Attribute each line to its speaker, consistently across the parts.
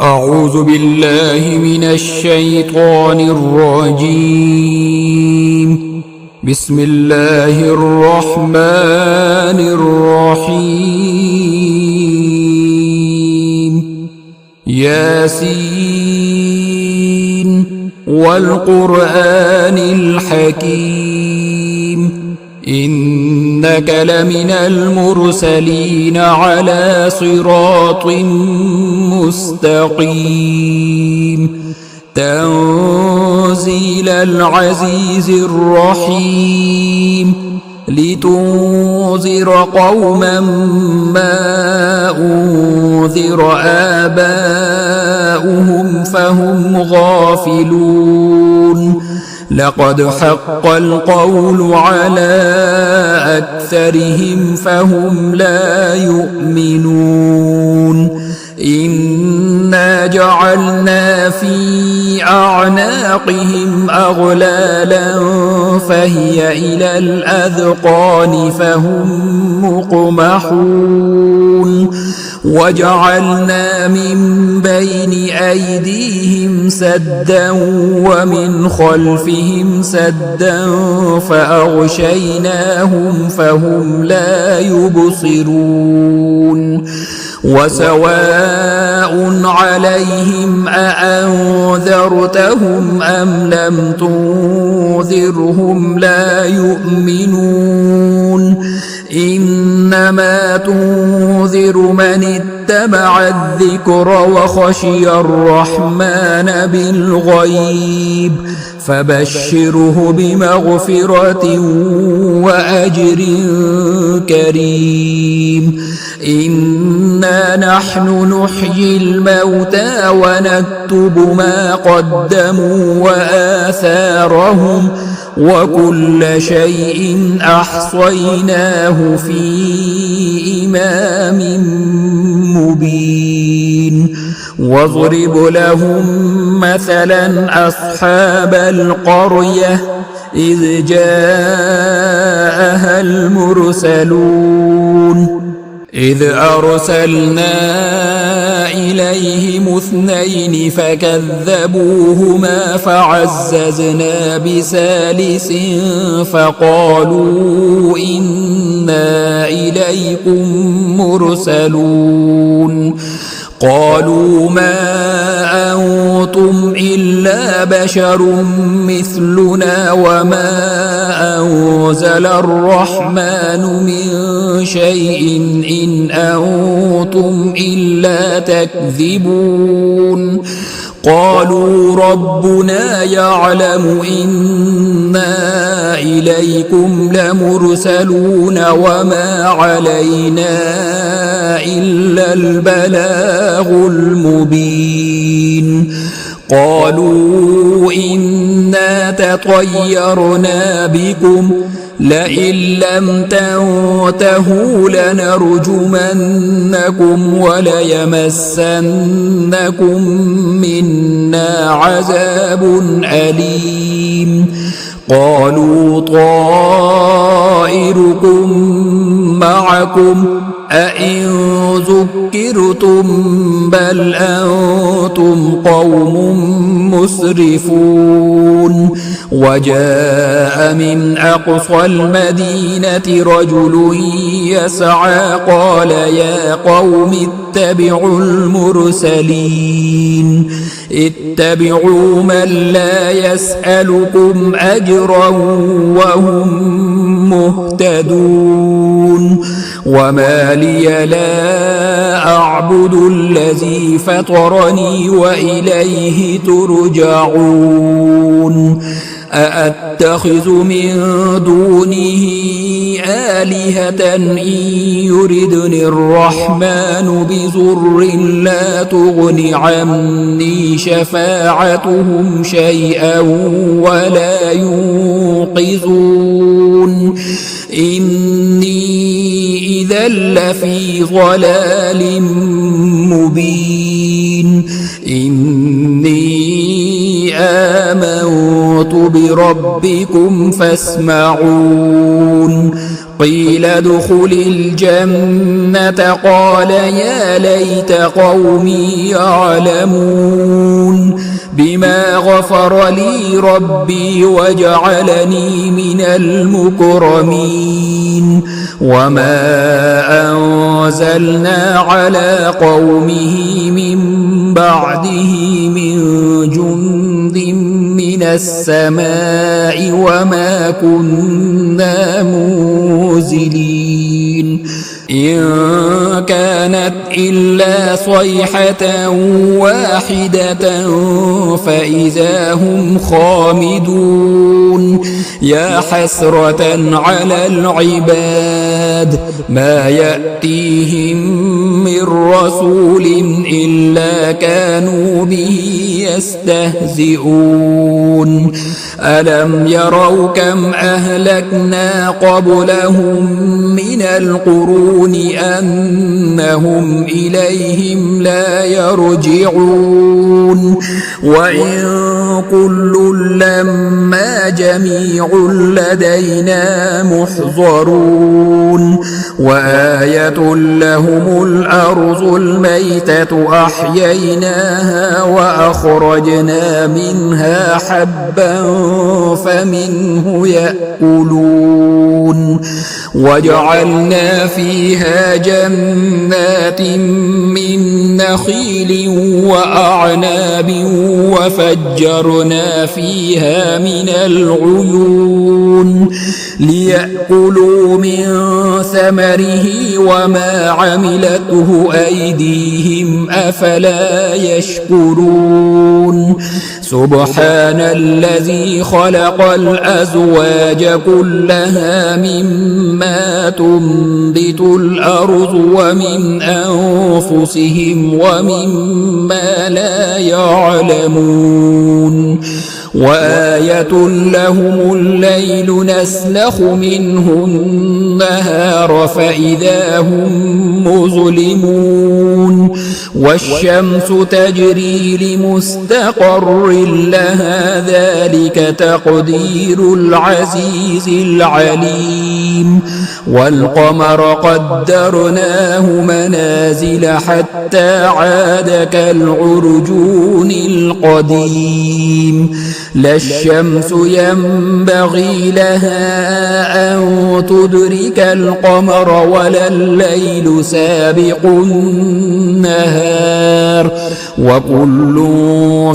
Speaker 1: أعوذ بالله من الشيطان الرجيم. بسم الله الرحمن الرحيم. ياسين والقرآن الحكيم، إنك لمن المرسلين على صراط مستقيم. تنزيل العزيز الرحيم، لتنذر قوما ما أنذر آباؤهم فهم غافلون. لقد حق القول على أكثرهم فهم لا يؤمنون. إنا جعلنا في أعناقهم أغلالا فهي إلى الأذقان فهم مقمحون. وجعلنا من بين أيديهم سدا ومن خلفهم سدا فأغشيناهم فهم لا يبصرون. وسواء عليهم أأنذرتهم أم لم تنذرهم لا يؤمنون. إنما تنذر من اتبع الذكر وخشي الرحمن بالغيب، فبشره بمغفرة وأجر كريم. إنا نحن نحيي الموتى ونكتب ما قدموا وآثارهم، وكل شيء أحصيناه في إمام مبين. واضرب لهم مثلا أصحاب القرية إذ جاءها المرسلون. إذ أرسلنا إليهم 2 فكذبوهما فعززنا بثالث فقالوا إنا إليكم مرسلون. قالوا ما أنتم إلا بشر مثلنا وما أنزل الرحمن من شيء إن أنتم إلا تكذبون. قالوا ربنا يعلم إنا إليكم لمرسلون وما علينا إلا البلاغ المبين. قالوا إنا تطيرنا بكم لئن لم تنتهوا لنرجمنكم وليمسنكم منا عذاب أليم. قالوا طائركم معكم أئن ذكرتم بل أنتم قوم مسرفون. وجاء من أقصى المدينة رجل يسعى قال يا قوم اتبعوا المرسلين. اتبعوا من لا يسألكم أجرا وهم مهتدون. وما لي لا أعبد الذي فطرني وإليه ترجعون. أأتخذ من دونه آلهة إن يردني الرحمن بضر لا تغن عني شفاعتهم شيئا ولا ينقذون. إني إذا لفي ضلال مبين. إني آمنت بربكم فاسمعون. قيل ادخل الجنة قال يا ليت قومي يعلمون بما غفر لي ربي وجعلني من المكرمين وما أنزلنا على قومه من بعده من جند من السماء وما كنا منزلين إن كانت إلا صيحة واحدة فإذا هم خامدون يا حسرة على العباد ما يأتيهم من رسول إلا كانوا به يستهزئون ألم يروا كم أهلكنا قبلهم من القرون أنهم إليهم لا يرجعون وإن كل لما جميع لدينا محضرون وآية لهم الأرض الميتة أحييناها وأخرجنا منها حبا فمنه يأكلون وجعلنا فيها جنات من نخيل وأعناب وفجرنا فيها من العيون ليأكلوا من ثمره وما عملته أيديهم أفلا يشكرون سبحان الذي خلق الأزواج كلها مما تنبت الأرض ومن أنفسهم ومما لا يعلمون وآية لهم الليل نسلخ منه النهار فإذا هم مظلمون والشمس تجري لمستقر لها ذلك تقدير العزيز العليم والقمر قدرناه منازل حتى عاد كالعرجون القديم لا الشمس ينبغي لها أن تدرك القمر ولا الليل سابق النهار وكل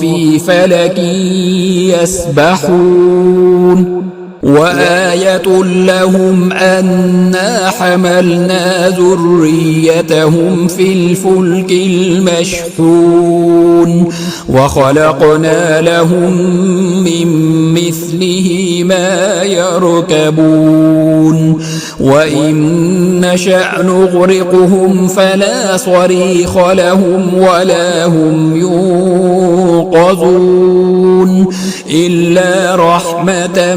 Speaker 1: في فلك يسبحون وآية لهم أنا حملنا ذريتهم في الفلك المشحون وخلقنا لهم من مثله ما يركبون وإن نشأ نغرقهم فلا صريخ لهم ولا هم ينقذون إلا رحمة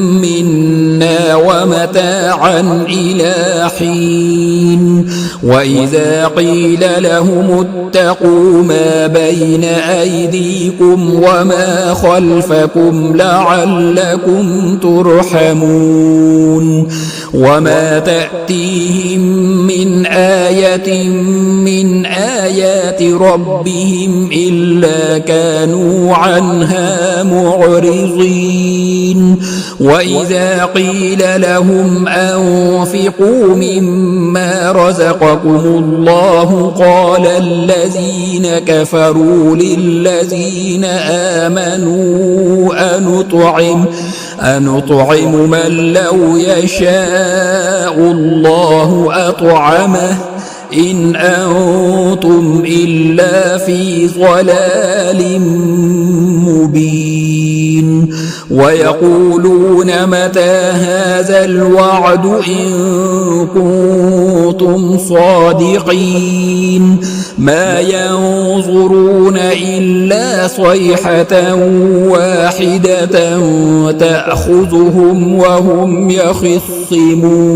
Speaker 1: منا ومتاعا إلى حين وإذا قيل لهم اتقوا ما بين أيديكم وما خلفكم لعلكم ترحمون وما تأتيهم من آية من آيات ربهم إلا كانوا عنها معرضين وإذا قيل لهم أنفقوا مما رزقكم الله قال الذين كفروا للذين آمنوا أنطعم من لو يشاء الله أطعمه إن أنتم إلا في ضلال مبين ويقولون متى هذا الوعد إن كنتم صادقين ما ينظرون إلا صيحة واحدة تأخذهم وهم يخصمون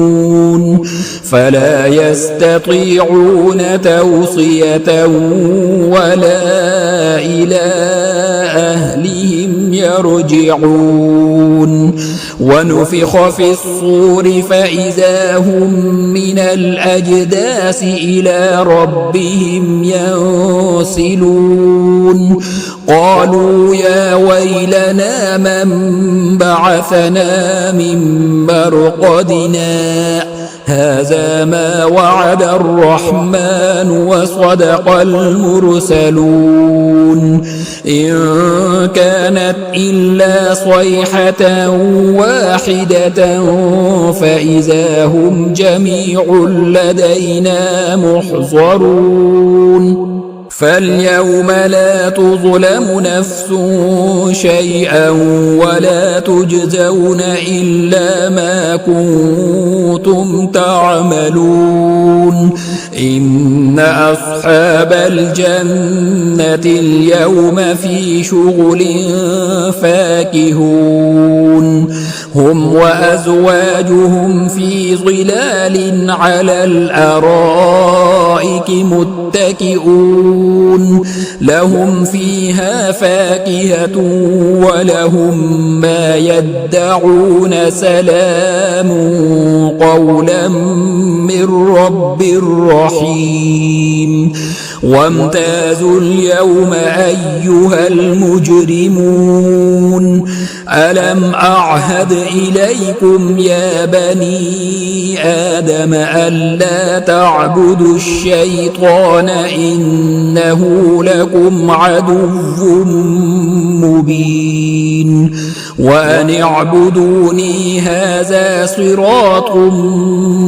Speaker 1: فلا يستطيعون توصية ولا إلى أهلهم يرجعون ونفخ في الصور فإذا هم من الأجداث إلى ربهم ينسلون قالوا يا ويلنا من بعثنا من مرقدنا هذا ما وعد الرحمن وصدق المرسلون إن كانت إلا صيحة واحدة فإذا هم جميع لدينا محضرون فاليوم لا تظلم نفس شيئا ولا تجزون إلا ما كنتم تعملون إن أصحاب الجنة اليوم في شغل فاكهون هم وأزواجهم في ظلال على الأرائك متكئون لهم فيها فاكهة ولهم ما يدعون سلام قولا من رب رحيم وامتازوا اليوم أيها المجرمون ألم أعهد إليكم يا بني آدم ألا تعبدوا الشيطان إنه لكم عدو مبين وأن اعبدوني هذا صراط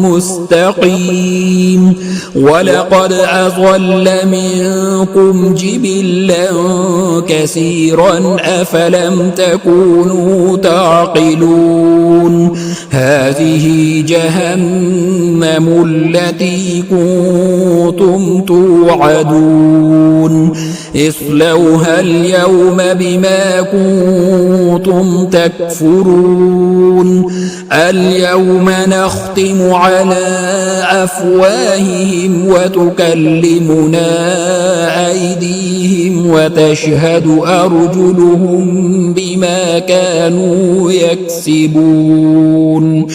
Speaker 1: مستقيم ولقد أضل منكم جبلا كثيرا أفلم تكونوا تعقلون هذه جهنم التي كنتم توعدون اصلوها اليوم بما كنتم تكفرون اليوم نختم على أفواههم وتكلمنا أيديهم وتشهد أرجلهم بما كانوا يكسبون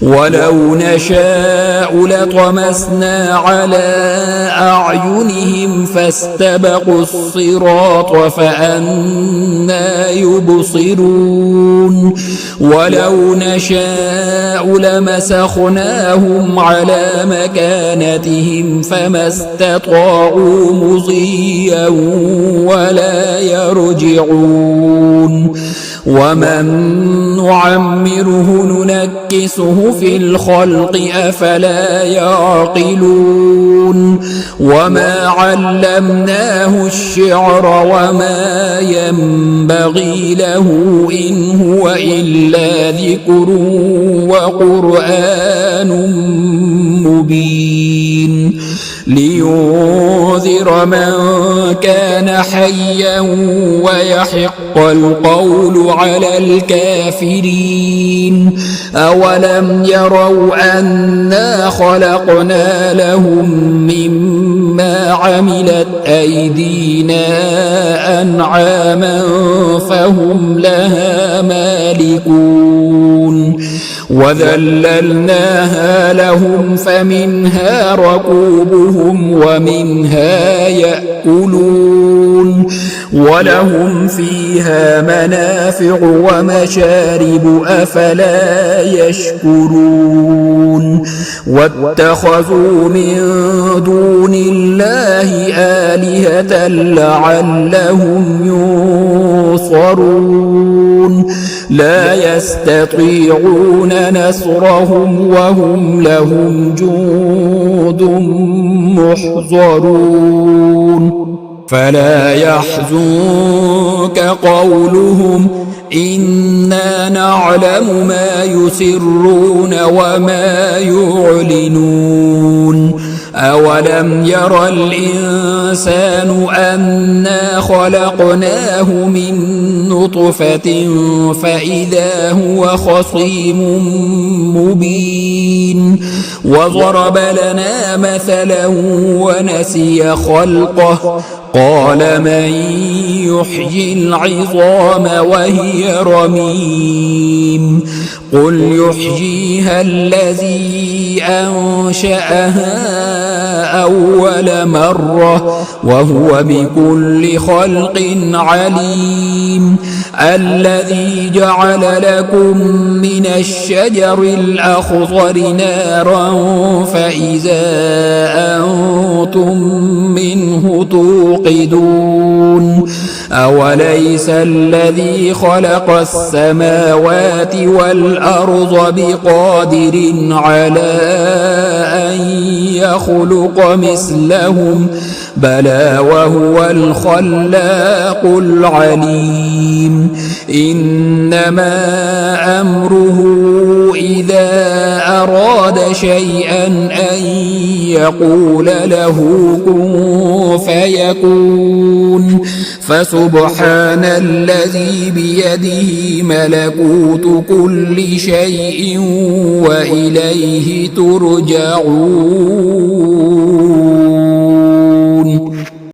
Speaker 1: ولو نشاء لطمسنا على أعينهم فاستبقوا الصراط فأنى يبصرون ولو نشاء لمسخناهم على مكانتهم فما استطاعوا مضيا ولا يرجعون ومن نعمره ننكسه في الخلق أفلا يعقلون وما علمناه الشعر وما ينبغي له إن هو إلا ذكر وقرآن مبين لينذر من كان حيا ويحق القول على الكافرين أولم يروا أنا خلقنا لهم مما عملت أيدينا أنعاما فهم لها مالكون وذللناها لهم فمنها ركوبهم ومنها يأكلون ولهم فيها منافع ومشارب أفلا يشكرون واتخذوا من دون الله آلهة لعلهم ينصرون لا يستطيعون نصرهم وهم لهم جند محضرون فلا يحزنك قولهم إنا نعلم ما يسرون وما يعلنون أولم ير الإنسان أنا خلقناه من نطفة فإذا هو خصيم مبين وضرب لنا مثلا ونسي خلقه قال من يحيي العظام وهي رميم قل يحييها الذي أنشأها أول مرة وهو بكل خلق عليم الذي جعل لكم من الشجر الأخضر نارا فإذا أنتم منه توقدون أوليس الذي خلق السماوات والأرض بقادر على أن يخلق مثلهم بلى وهو الخلاق العليم إنما أمره إذا أراد شيئا أن يقول له كن فيكون فسبحان الذي بيده ملكوت كل شيء وإليه ترجعون